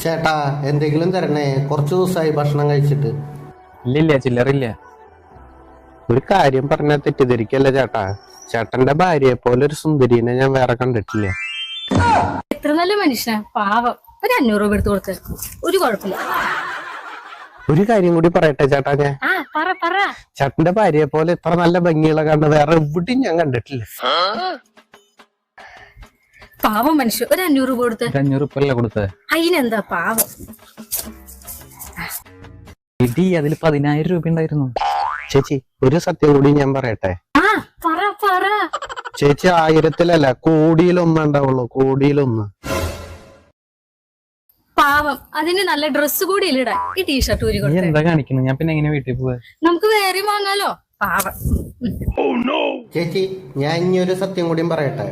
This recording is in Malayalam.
ചേട്ടാ എന്തെങ്കിലും തരണേ, കുറച്ചു ദിവസമായി ഭക്ഷണം കഴിച്ചിട്ട്. ഇല്ലില്ല, ചില്ലറില്ല. ഒരു കാര്യം പറഞ്ഞാൽ തെറ്റിദ്ധരിക്കല്ല ചേട്ടാ. ചേട്ടന്റെ ഭാര്യയെ പോലെ ഒരു സുന്ദരീനെ ഞാൻ വേറെ കണ്ടിട്ടില്ല. എത്ര നല്ല മനുഷ്യനാ, പാവം. ഒരു 500 രൂപ എടുത്തു കൊടുത്ത് ഒരു കുഴപ്പമില്ല. ഒരു കാര്യം കൂടി പറയട്ടെ ചേട്ടാ, ഞാൻ ചേട്ടന്റെ ഭാര്യയെ പോലെ ഇത്ര നല്ല ഭംഗിയുള്ള കണ്ട് വേറെ എവിടെയും ഞാൻ കണ്ടിട്ടില്ല. പാവം മനുഷ്യൻ, ഒരു 500 രൂപ കൊടുത്ത്. 500 രൂപ കൊടുത്തത് അതിനെന്താ പാവം. ഇടി അതിൽ 10,000 രൂപ ഉണ്ടായിരുന്നു. ചേച്ചി ഒരു സത്യം കൂടി ഞാൻ പറയട്ടെ. ചേച്ചി 1000-ലല്ല, കോടിയിലൊന്നും ഉണ്ടാവുള്ളൂ, കോടിയിലൊന്ന്. പാവം, അതിന് നല്ല ഡ്രസ് കൂടി ഇല്ലടാ. ഈ ടീഷർട്ട് ഊരി കൊടുത്തേ. എന്താ കാണിക്കുന്നത്? ഞാൻ പിന്നെ എങ്ങനെ വീട്ടിൽ പോവാ? നമുക്ക് വേറെ വാങ്ങാലോ. പാവം. ചേച്ചി ഞാൻ ഇനി ഒരു സത്യം കൂടിയും പറയട്ടെ.